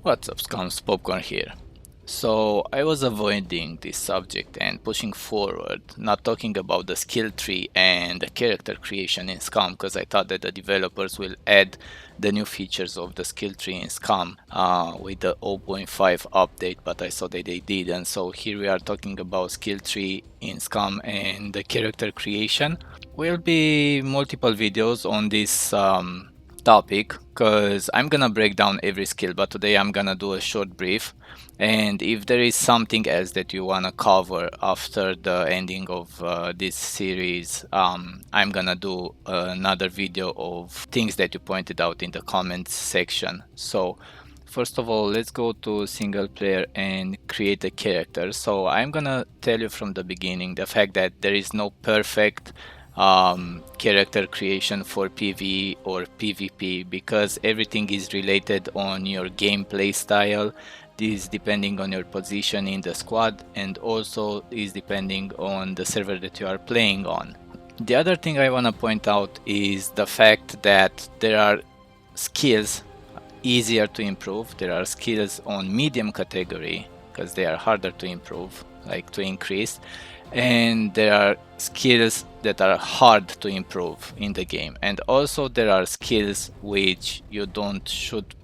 What's up, scums? Popcorn here. So I was avoiding this subject and pushing forward, not talking about the skill tree and the character creation in SCUM, because I thought that the developers will add the new features of the skill tree in SCUM with the 0.5 update, but I saw that they didn't. So here we are talking about skill tree in SCUM and the character creation. Will be multiple videos on this topic because I'm gonna break down every skill, but today I'm gonna do a short brief. And if there is something else that you wanna cover after the ending of this series, I'm gonna do another video of things that you pointed out in the comments section. So first of all, let's go to single player and create a character. So I'm gonna tell you from the beginning the fact that there is no perfect character creation for PvE or PvP, because everything is related on your gameplay style. This depending on your position in the squad, and also is depending on the server that you are playing on. The other thing I want to point out is the fact that there are skills easier to improve. There are skills on medium category because they are harder to improve, like to increase, and there are skills that are hard to improve in the game, and also there are skills which you should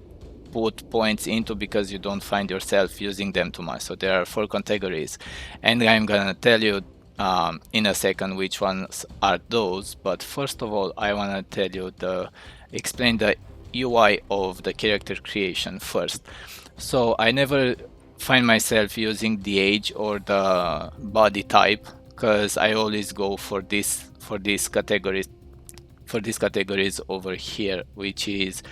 put points into because you don't find yourself using them too much. So there are 4 categories, and I'm gonna tell you in a second which ones are those. But first of all, I want to tell you explain the UI of the character creation first. So I never find myself using the age or the body type, because I always go for these categories over here, which is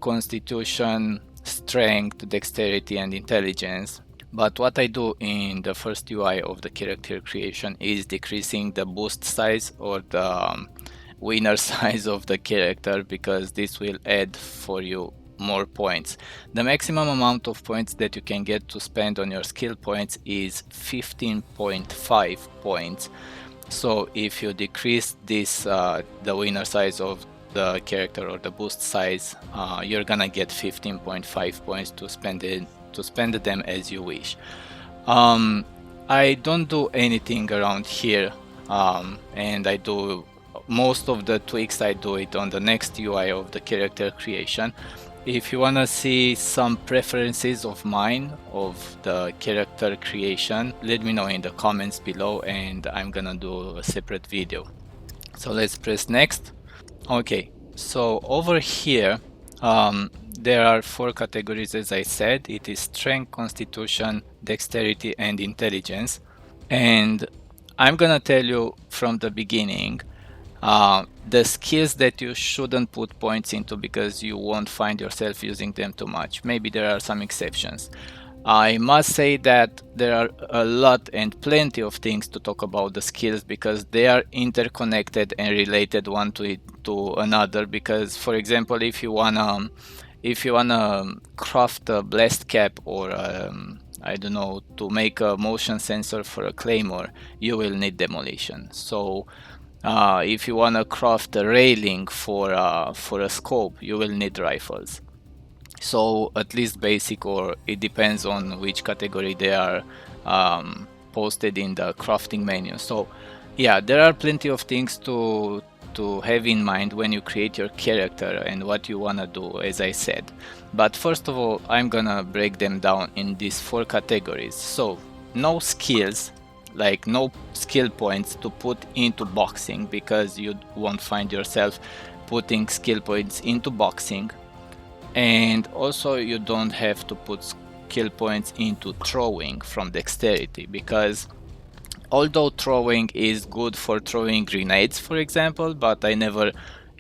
constitution, strength, dexterity, and intelligence. But what I do in the first UI of the character creation is decreasing the boost size or the winner size of the character, because this will add for you more points. The maximum amount of points that you can get to spend on your skill points is 15.5 points. So if you decrease this the winner size of the character or the boost size, you're gonna get 15.5 points to spend them as you wish. I don't do anything around here, and I do most of the tweaks. I do it on the next UI of the character creation. If you wanna see some preferences of mine of the character creation, let me know in the comments below, and I'm gonna do a separate video. So let's press next. Okay, so over here there are 4 categories, as I said. It is strength, constitution, dexterity, and intelligence. And I'm gonna tell you from the beginning the skills that you shouldn't put points into, because you won't find yourself using them too much. Maybe there are some exceptions. I must say that there are a lot and plenty of things to talk about the skills, because they are interconnected and related one to another. Because, for example, if you wanna craft a blast cap, or I don't know, to make a motion sensor for a claymore, you will need demolition. So if you wanna craft a railing for a scope, you will need rifles. So at least basic, or it depends on which category they are posted in the crafting menu. So yeah, there are plenty of things to have in mind when you create your character and what you wanna do, as I said. But first of all, I'm gonna break them down in these 4 categories. So no skills, like no skill points to put into boxing, because you won't find yourself putting skill points into boxing. And also you don't have to put skill points into throwing from dexterity, because although throwing is good for throwing grenades, for example, but I never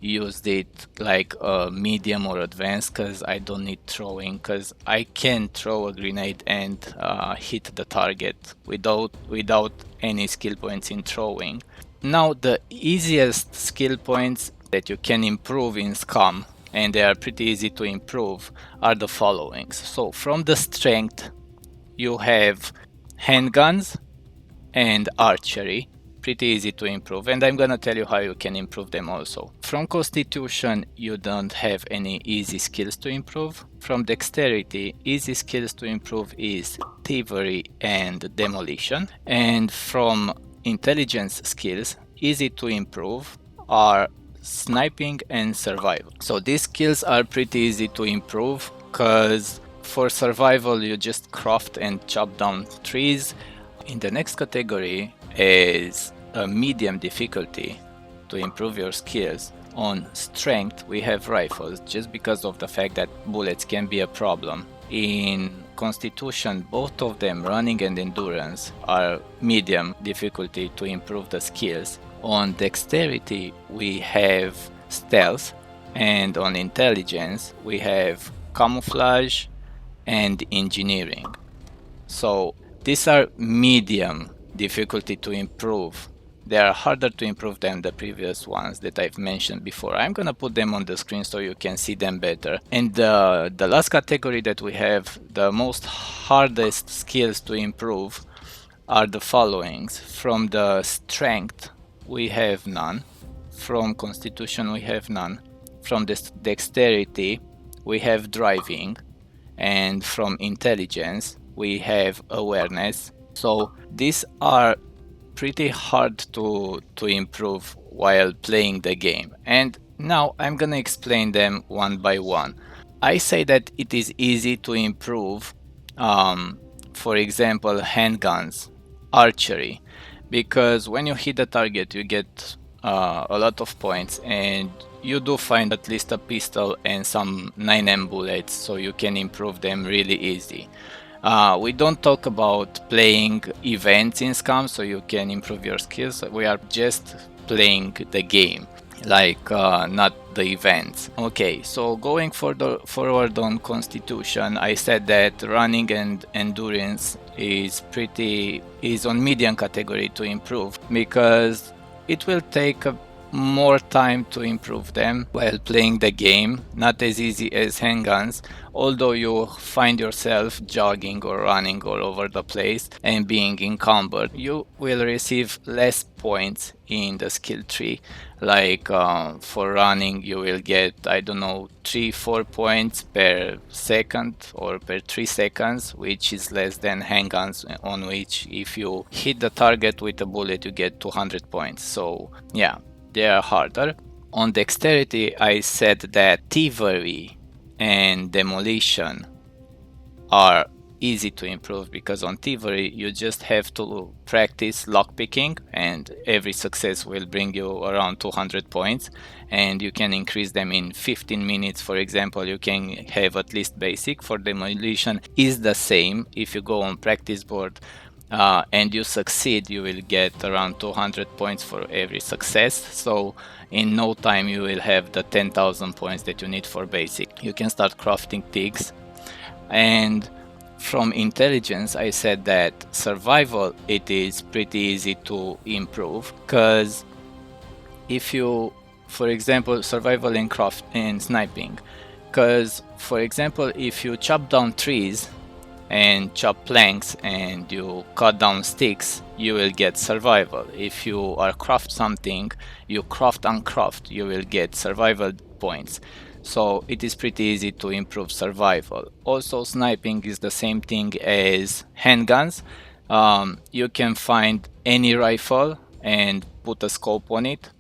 used it like medium or advanced, because I don't need throwing, because I can throw a grenade and hit the target without any skill points in throwing. Now the easiest skill points that you can improve in SCUM, and they are pretty easy to improve, are the following. So from the strength, you have handguns and archery. pretty easy to improve, and I'm gonna tell you how you can improve them also. From constitution, you don't have any easy skills to improve. From dexterity, easy skills to improve is thievery and demolition. And from intelligence skills, easy to improve are sniping and survival. So these skills are pretty easy to improve because for survival you just craft and chop down trees. In the next category is a medium difficulty to improve your skills. On strength we have rifles, just because of the fact that bullets can be a problem. In constitution, both of them, running and endurance, are medium difficulty to improve the skills. On dexterity we have stealth, and on intelligence we have camouflage and engineering. So these are medium difficulty to improve. They are harder to improve than the previous ones that I've mentioned before. I'm gonna put them on the screen so you can see them better. And the last category that we have, the most hardest skills to improve, are the followings. From the strength we have none. From constitution we have none. From the dexterity we have driving. And from intelligence we have awareness. So these are pretty hard to improve while playing the game, and now I'm gonna explain them one by one. I say that it is easy to improve, for example, handguns, archery, because when you hit the target you get a lot of points, and you do find at least a pistol and some 9M bullets, so you can improve them really easy. We don't talk about playing events in SCUM so you can improve your skills. We are just playing the game, like not the events. Okay, so going forward on constitution, I said that running and endurance is on medium category to improve, because it will take more time to improve them while playing the game. Not as easy as handguns, although you find yourself jogging or running all over the place and being encumbered. You will receive less points in the skill tree. Like for running you will get, I don't know, 3-4 points per second or per 3 seconds, which is less than handguns, on which if you hit the target with a bullet you get 200 points. So yeah, they are harder. On dexterity I said that thievery and demolition are easy to improve, because on thievery you just have to practice lockpicking and every success will bring you around 200 points, and you can increase them in 15 minutes. For example, you can have at least basic. For demolition is the same. If you go on practice board and you succeed, you will get around 200 points for every success. So in no time you will have the 10,000 points that you need for basic. You can start crafting things. And from intelligence I said that survival, it is pretty easy to improve, because if you, for example, survival in craft and sniping, because for example if you chop down trees and chop planks and you cut down sticks, you will get survival. If you are craft something, you craft and craft, you will get survival points. So it is pretty easy to improve survival. Also sniping is the same thing as handguns. You can find any rifle and put a scope on it,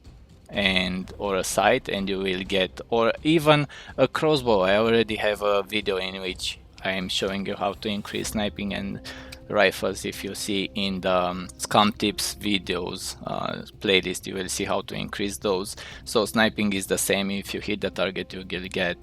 or a sight, and you will get, or even a crossbow. I already have a video in which I am showing you how to increase sniping and rifles. If you see in the SCUM tips videos playlist, you will see how to increase those. So sniping is the same. If you hit the target you will get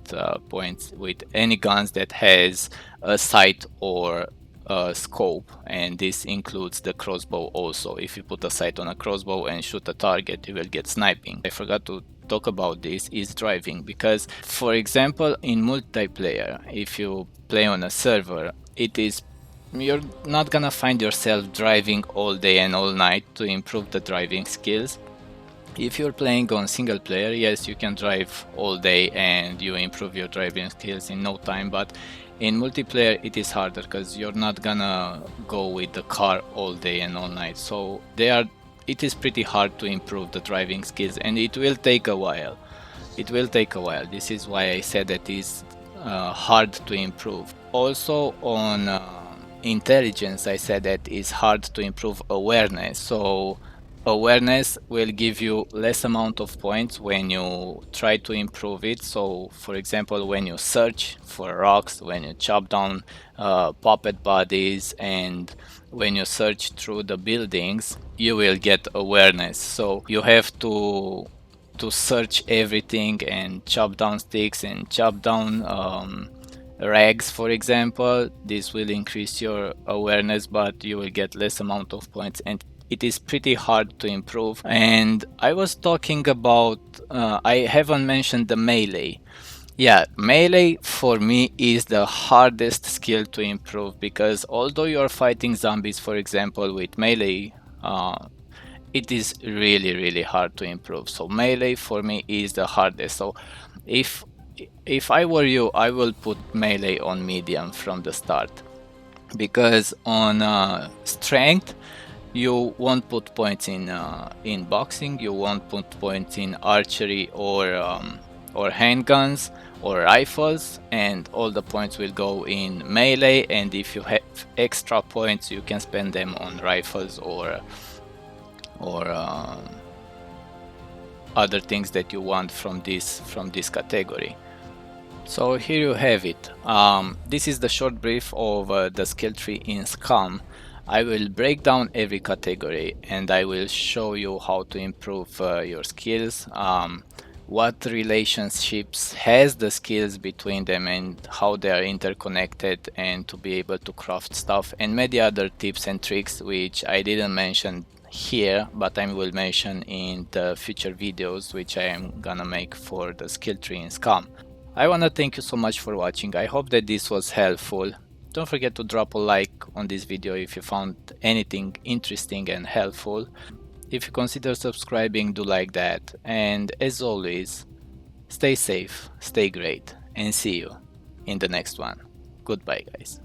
points with any guns that has a sight or a scope, and this includes the crossbow also. If you put a sight on a crossbow and shoot a target, you will get sniping. I forgot to talk about this, is driving, because for example in multiplayer, if you play on a server, you're not gonna find yourself driving all day and all night to improve the driving skills. If you're playing on single player, yes, you can drive all day and you improve your driving skills in no time, but in multiplayer it is harder because you're not gonna go with the car all day and all night. So they are it is pretty hard to improve the driving skills, and it will take a while. It will take a while. This is why I said that it's hard to improve. Also on intelligence, I said that it's hard to improve awareness. So awareness will give you less amount of points when you try to improve it. So for example, when you search for rocks, when you chop down puppet bodies, and when you search through the buildings, you will get awareness. So you have to search everything and chop down sticks and chop down rags, for example. This will increase your awareness, but you will get less amount of points, and it is pretty hard to improve. And I was talking about I haven't mentioned the melee. Yeah, melee for me is the hardest skill to improve, because although you're fighting zombies, for example, with melee, it is really hard to improve. So melee for me is the hardest. So if I were you, I will put melee on medium from the start, because on strength you won't put points in boxing, you won't put points in archery or handguns or rifles, and all the points will go in melee. And if you have extra points, you can spend them on rifles or other things that you want from this category. So here you have it. This is the short brief of the skill tree in SCUM. I will break down every category and I will show you how to improve your skills, what relationships has the skills between them and how they are interconnected, and to be able to craft stuff, and many other tips and tricks which I didn't mention here, but I will mention in the future videos which I am gonna make for the skill tree in SCUM. I wanna thank you so much for watching. I hope that this was helpful. Don't forget to drop a like on this video if you found anything interesting and helpful. If you consider subscribing, do like that. And as always, stay safe, stay great, and see you in the next one. Goodbye, guys.